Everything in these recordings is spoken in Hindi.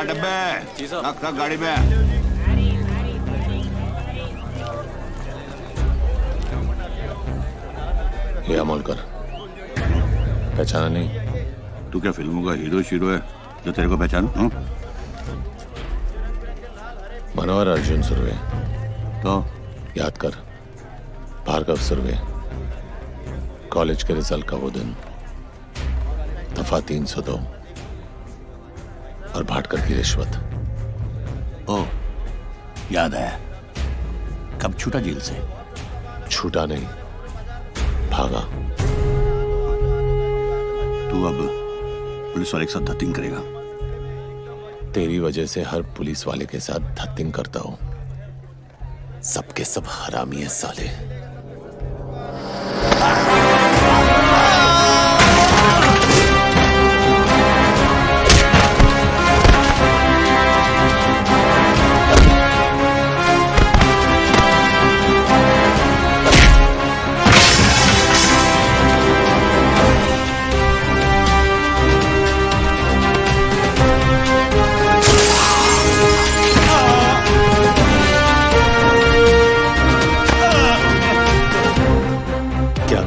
डब्बे रख गाड़ी में। ये अमोल कर, पहचाना नहीं? तू क्या फिल्मों का हीरो शीरो है जो तेरे को पहचानू? मनोहर अर्जुन सुरवे। तो याद कर, भार्गव सुरवे। कॉलेज के रिजल्ट का वो दिन, दफा 302 और भाटकर की रिश्वत। ओ याद है। कब छूटा जेल से? छूटा नहीं, भागा। तू अब पुलिस वाले के साथ धत्तिंग करेगा? तेरी वजह से हर पुलिस वाले के साथ धत्तिंग करता हूं। सबके सब हरामी है साले।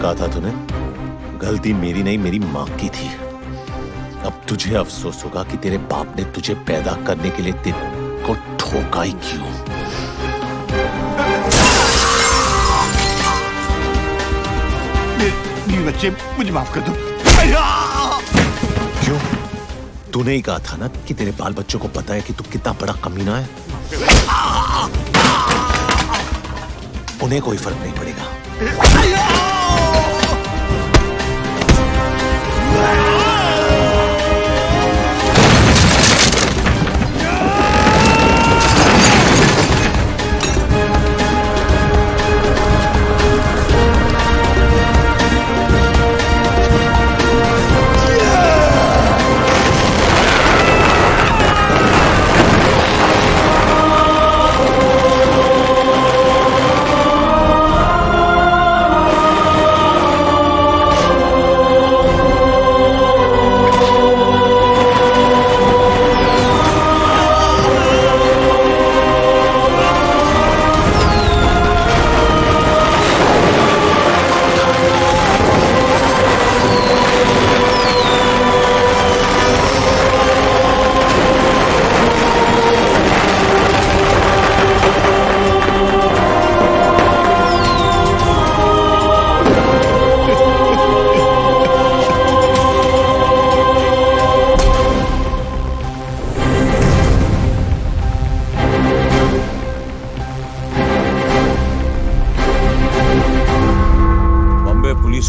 कहा था तूने? गलती मेरी नहीं, मेरी मां की थी। अब तुझे अफसोस होगा कि तेरे बाप ने तुझे पैदा करने के लिए तेरे को ठोका ही क्यों। मेरे बच्चे, मुझे माफ कर दो। क्यों? तूने ही कहा था ना कि तेरे बाल बच्चों को पता है कि तू कितना बड़ा कमीना है। उन्हें कोई फर्क नहीं पड़ेगा।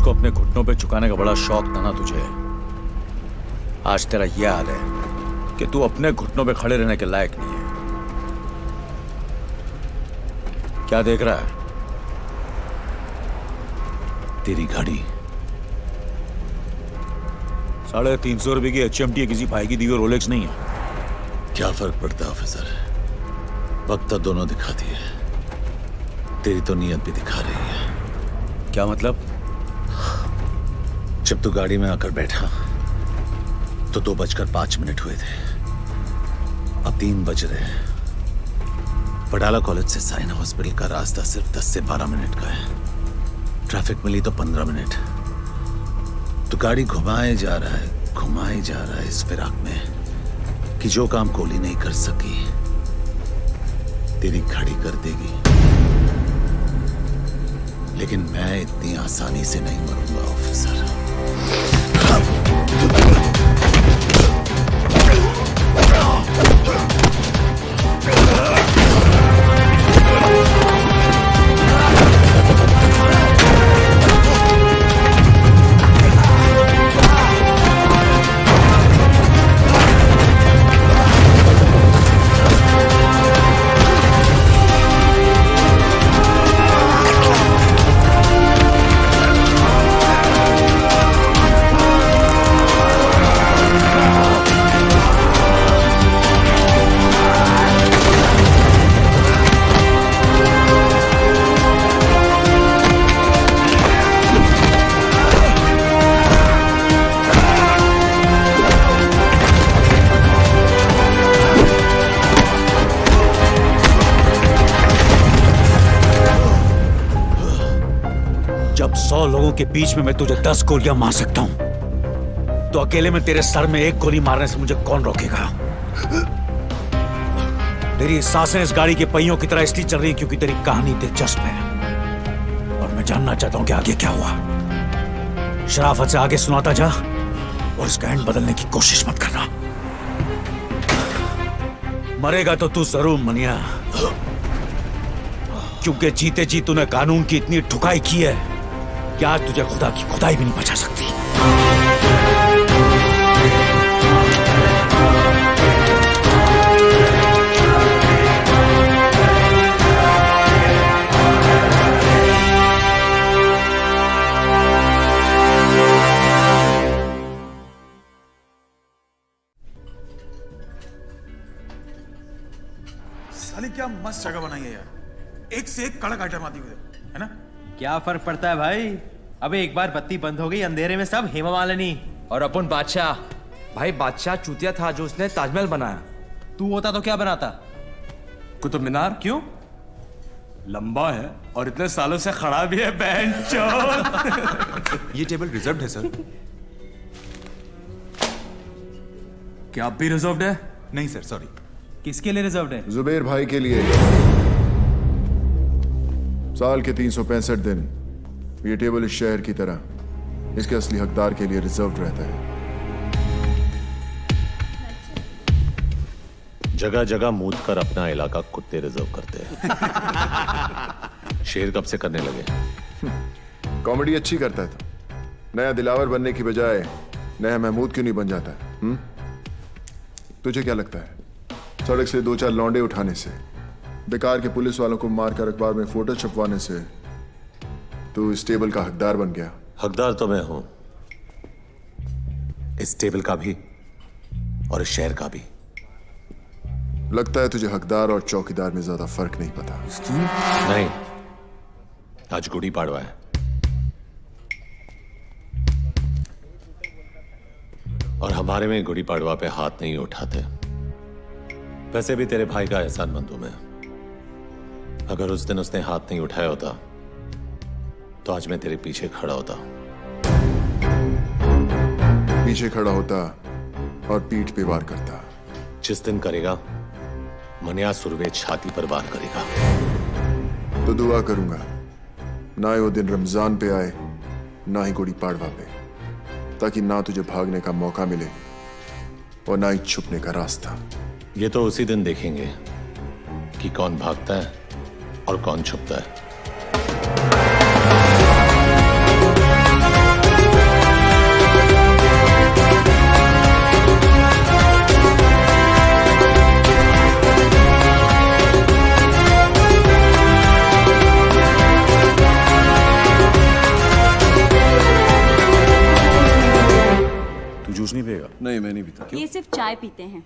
को अपने घुटनों पे झुकाने का बड़ा शौक था ना तुझे। आज तेरा यह हाल है कि तू अपने घुटनों पे खड़े रहने के लायक नहीं है। क्या देख रहा है? तेरी गाड़ी। 350 रुपए की HMT किसी भाई की दी हुई रोलेक्स नहीं है। क्या फर्क पड़ता है ऑफिसर, वक्त तो दोनों दिखाती है। तेरी तो नीयत भी दिखा रही है। क्या मतलब? जब तू गाड़ी में आकर बैठा तो 2:05 हुए थे। अब 3 बज रहे हैं। पडाला कॉलेज से साइना हॉस्पिटल का रास्ता सिर्फ 10 से 12 मिनट का है। ट्रैफिक मिली तो 15 मिनट। तो गाड़ी घुमाए जा रहा है इस फिराक में कि जो काम गोली नहीं कर सकी तेरी घड़ी कर देगी। लेकिन मैं इतनी आसानी से नहीं मरूंगा ऑफिसर। 100 लोगों के बीच में मैं तुझे 10 गोलियां मार सकता हूं, तो अकेले में तेरे सर में 1 गोली मारने से मुझे कौन रोकेगा? तेरी सांसें इस गाड़ी के पहियों की तरह इसलिए चल रही हैं क्योंकि तेरी कहानी दिलचस्प है और मैं जानना चाहता हूं कि आगे क्या हुआ। शराफत से आगे सुनाता जा और इसका एंड बदलने की कोशिश मत करना। मरेगा तो तू जरूर मनिया, क्योंकि जीते जी तूने कानून की इतनी ठुकाई की है कि आज तुझे खुदा की खुदाई भी नहीं बचा सकती। साली क्या मस्त जगह बनाई है यार, एक से एक कड़क आइटम आती हुई है ना। क्या फर्क पड़ता है भाई? अबे एक बार बत्ती बंद हो गई, अंधेरे में सब हेमा मालिनी। और अपन बादशाह। भाई बादशाह चूतिया था जो उसने ताजमहल बनाया। तू होता तो क्या बनाता? कुतुब मीनार। क्यों? लंबा है और इतने सालों से खड़ा भी है ये टेबल रिजर्व्ड है सर। क्या आप भी रिजर्व्ड है? नहीं सर, सॉरी। किसके लिए रिजर्व्ड है? जुबेर भाई के लिए। साल के 365 दिन ये टेबल इस शहर की तरह इसके असली हकदार के लिए रिजर्व्ड रहता है। जगह जगह मूत कर अपना इलाका कुत्ते रिजर्व करते हैं। शेर कब से करने लगे? कॉमेडी अच्छी करता है तो नया दिलावर बनने की बजाय नया महमूद क्यों नहीं बन जाता? तुझे क्या लगता है सड़क से 2-4 लौंडे उठाने से, बेकार के पुलिस वालों को मारकर अखबार में फोटो छपवाने से तू इस टेबल का हकदार बन गया? हकदार तो मैं हूं, इस टेबल का भी और इस शहर का भी। लगता है तुझे हकदार और चौकीदार में ज्यादा फर्क नहीं पता। नहीं, आज गुड़ी पाड़वा है और हमारे में गुड़ी पाड़वा पे हाथ नहीं उठाते। वैसे भी तेरे भाई का एहसानमंद हूं मैं। अगर उस दिन उसने हाथ नहीं उठाया होता तो आज मैं तेरे पीछे खड़ा होता। पीछे खड़ा होता और पीठ पे वार करता। जिस दिन करेगा मनिया सुरवे छाती पर वार करेगा। तो दुआ करूंगा ना ही वो दिन रमजान पे आए ना ही गुड़ी पाड़वा पे, ताकि ना तुझे भागने का मौका मिले और ना ही छुपने का रास्ता। ये तो उसी दिन देखेंगे कि कौन भागता है और कौन छुपता है। तू जूस नहीं पिएगा? नहीं, मैं नहीं पीता। ये सिर्फ चाय पीते हैं।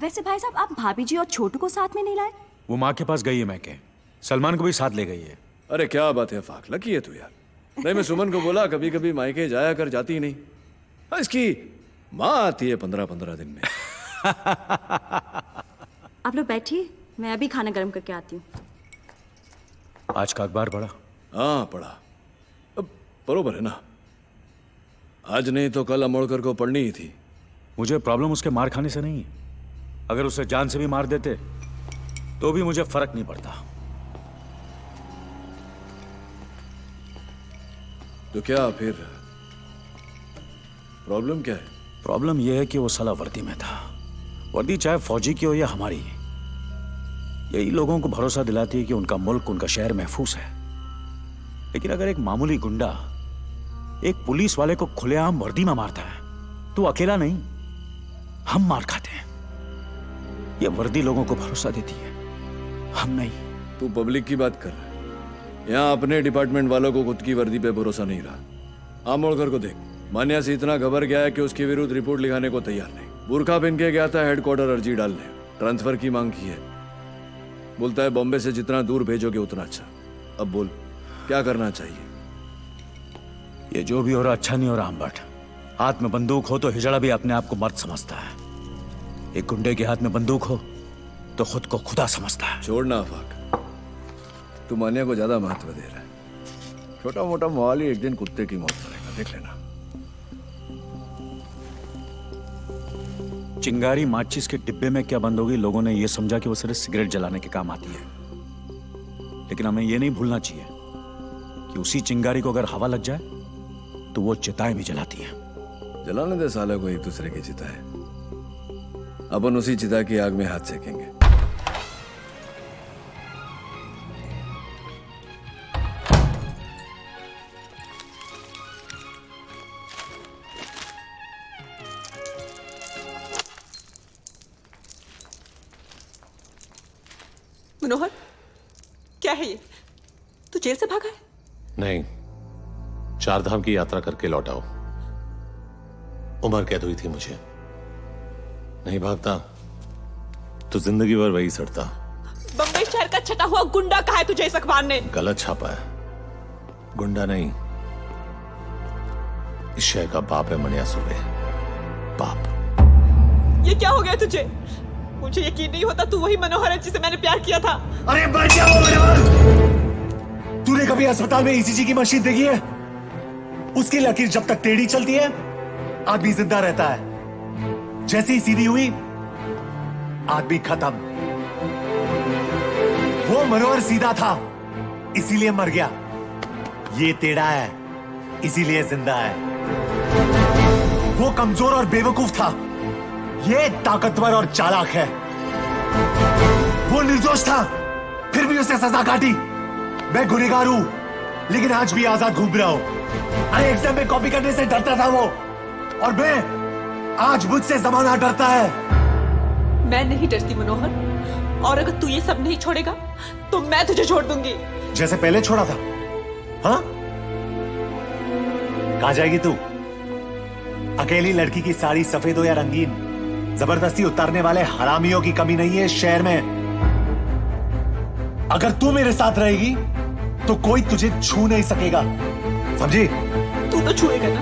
वैसे भाई साहब, आप भाभी जी और छोटू को साथ में नहीं लाए? वो माँ के पास गई है मैके, सलमान को भी साथ ले गई है। अरे क्या बात है फाक, लकी है तू यार। नहीं, मैं सुमन को बोला कभी कभी मायके जाया कर, जाती नहीं। हाँ, इसकी माँ आती है 15-15 दिन में। आप लोग बैठिए, मैं अभी खाना गर्म करके आती हूँ। आज का अखबार पढ़ा? हाँ पढ़ा। अब बरोबर है ना, आज नहीं तो कल अमोड़कर को पढ़नी ही थी। मुझे प्रॉब्लम उसके मार खाने से नहीं है। अगर उसे जान से भी मार देते तो भी मुझे फर्क नहीं पड़ता। तो क्या फिर प्रॉब्लम क्या है? प्रॉब्लम यह है कि वो साला वर्दी में था। वर्दी चाहे फौजी की हो या हमारी, यही लोगों को भरोसा दिलाती है कि उनका मुल्क, उनका शहर महफूज है। लेकिन अगर एक मामूली गुंडा एक पुलिस वाले को खुलेआम वर्दी में मारता है तो अकेला नहीं, हम मार खाते हैं। ये वर्दी लोगों को भरोसा देती है, हम नहीं। तू पब्लिक की बात कर रहा है। यहाँ अपने डिपार्टमेंट वालों को खुद की वर्दी पे भरोसा नहीं रहा। आमोड़कर को देख, मान्या से इतना घबर गया है कि उसके विरुद्ध रिपोर्ट लिखाने को तैयार नहीं। बुरखा पहन के गया था हेडक्वार्टर अर्जी डालने, ट्रांसफर की मांग की है। बोलता है बॉम्बे से जितना दूर भेजोगे उतना अच्छा। अब बोल क्या करना चाहिए? ये जो भी हो रहा अच्छा नहीं हो रहा अम्बट। हाथ में बंदूक हो तो हिजड़ा भी अपने आप को मर्द समझता है। एक गुंडे के हाथ में बंदूक हो तो खुद को खुदा समझता है। छोड़ना आफाक, तू मान्या को ज्यादा महत्व दे रहा है। छोटा मोटा माल ही एक दिन कुत्ते की मौत करेगा, देख लेना। चिंगारी माचिस के डिब्बे में क्या बंद होगी, लोगों ने यह समझा कि वो सिर्फ सिगरेट जलाने के काम आती है, लेकिन हमें यह नहीं भूलना चाहिए कि उसी चिंगारी को अगर हवा लग जाए तो वो चिताएं भी जलाती हैं। जलाने दे साले को एक दूसरे की चिता है, अपन उसी चिता की आग में हाथ सेकेंगे। मनोहर, क्या है ये? तू जेल से भागा है? नहीं, 4 धाम की यात्रा करके लौटा हूं। उम्र कैद हुई थी मुझे। नहीं भागता तो जिंदगी भर वही सड़ता। बम्बई शहर का छटा हुआ गुंडा कहा है तुझे इस अखबार ने? गलत छापा है, गुंडा नहीं, इस शहर का बाप है मनिया सुबे, बाप। ये क्या हो गया तुझे? मुझे यकीन नहीं होता तू वही मनोहर है जिसे मैंने प्यार किया था। अरे बच जाओ मनोहर! तूने कभी अस्पताल में ईसीजी की मशीन देखी है? उसकी लकीर जब तक टेढ़ी चलती है आदमी जिंदा रहता है, जैसे ही सीधी हुई आदमी खत्म। वो मनोहर सीधा था इसीलिए मर गया, ये टेढ़ा है इसीलिए जिंदा है। वो कमजोर और बेवकूफ था, ये ताकतवर और चालाक है। वो निर्दोष था फिर भी उसे सजा काटी। मैं गुनहगार हूं लेकिन आज भी आजाद घूम रहा हूं। अरे एग्जाम में कॉपी करने से डरता था वो, और मैं आज मुझसे जमाना डरता है। मैं नहीं डरती मनोहर, और अगर तू ये सब नहीं छोड़ेगा तो मैं तुझे छोड़ दूंगी। जैसे पहले छोड़ा था। हाँ, कहां जाएगी तू? अकेली लड़की की साड़ी सफेद हो या रंगीन, जबरदस्ती उतारने वाले हरामियों की कमी नहीं है इस शहर में। अगर तू मेरे साथ रहेगी तो कोई तुझे छू नहीं सकेगा, समझी? तू तो छुएगा ना,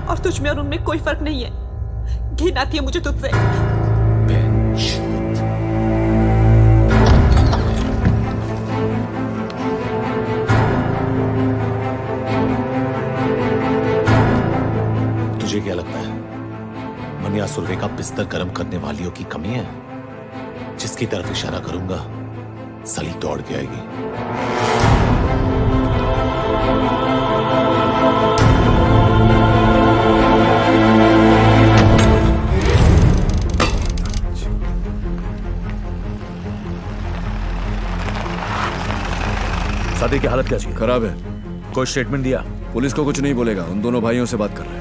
और तुझ में और उनमें कोई फर्क नहीं है। घिन आती है मुझे तुझसे। तुझे क्या लगता है मनिया सुरवे का बिस्तर गर्म करने वालियों की कमी है? जिसकी तरफ इशारा करूंगा सली दौड़ के आएगी। शादी की हालत कैसी है? खराब है। कोई स्टेटमेंट दिया? पुलिस को कुछ नहीं बोलेगा, उन दोनों भाइयों से बात कर रहे हैं।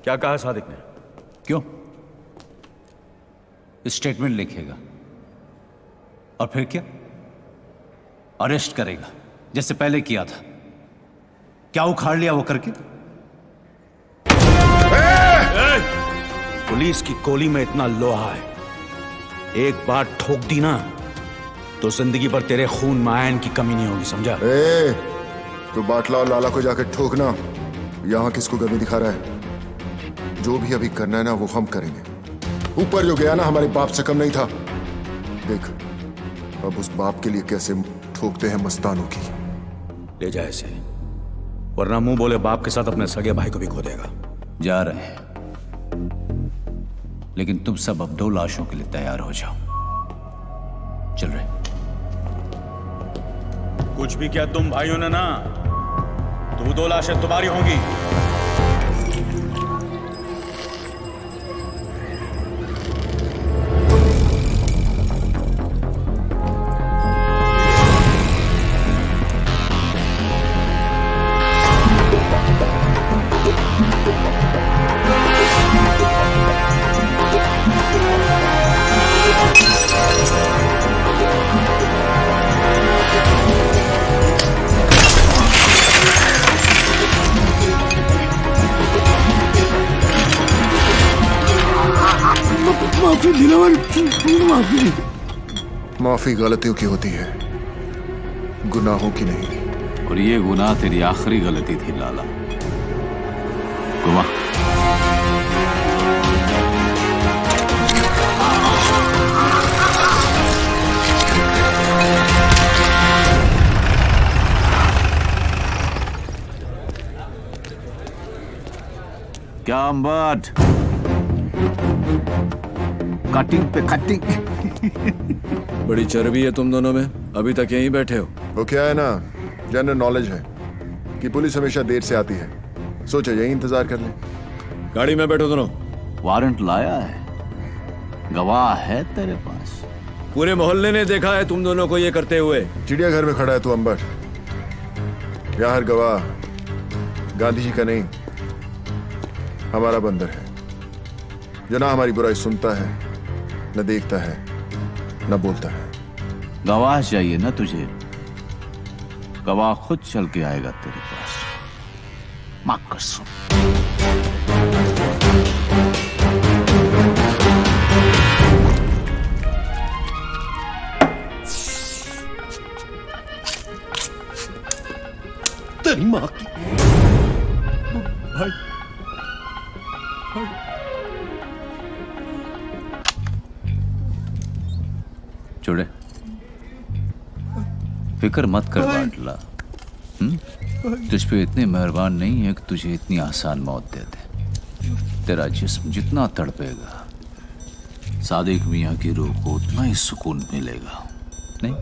क्या कहा सादिक ने? क्यों? स्टेटमेंट लिखेगा और फिर क्या? अरेस्ट करेगा जैसे पहले किया था। क्या उखाड़ लिया वो करके? पुलिस की गोली में इतना लोहा है, एक बार ठोक दी ना तो जिंदगी भर तेरे खून में आयन की कमी नहीं होगी, समझा? तो बाटला और लाला को जाकर ठोकना। यहां किसको गर्मी दिखा रहा है? जो भी अभी करना है ना वो हम करेंगे। ऊपर जो गया ना हमारे बाप से कम नहीं था। देख अब उस बाप के लिए कैसे ठोकते हैं मस्तानों की। ले जाए इसे, वरना मुंह बोले बाप के साथ अपने सगे भाई को भी खो देगा। जा रहे हैं, लेकिन तुम सब अब 2 लाशों के लिए तैयार हो जाओ। चल रहे। कुछ भी क्या तुम भाइयों ने ना वो 2 लाशें तुम्हारी होंगी। माफी गलतियों की होती है, गुनाहों की नहीं। और ये गुनाह तेरी आखिरी गलती थी लाला। गुमा क्या अम्बट, कटिंग पे कटिंग। बड़ी चर्बी है तुम दोनों में, अभी तक यहीं बैठे हो। वो क्या है ना, जनरल नॉलेज है कि पुलिस हमेशा देर से आती है, सोचा यही इंतजार कर ले। गाड़ी में बैठो दोनों। वारंट लाया है, गवाह है तेरे पास। पूरे मोहल्ले ने देखा है तुम दोनों को ये करते हुए। चिड़ियाघर में खड़ा है तू अंबर, यहाँ हर गवाह गांधी जी का नहीं, हमारा बंदर है, जो ना हमारी बुराई सुनता है, न देखता है, न बोलता है। गवाह चाहिए ना तुझे, गवाह खुद चल के आएगा तेरे पास। मां कसम। तेरी मां की। भाई छोड़े, फिक्र मत कर बाटला। तुझ पे इतने मेहरबान नहीं है कि तुझे इतनी आसान मौत दे दे। तेरा जिस्म जितना तड़पेगा, सादिक मियां की रूह को उतना ही सुकून मिलेगा। नहीं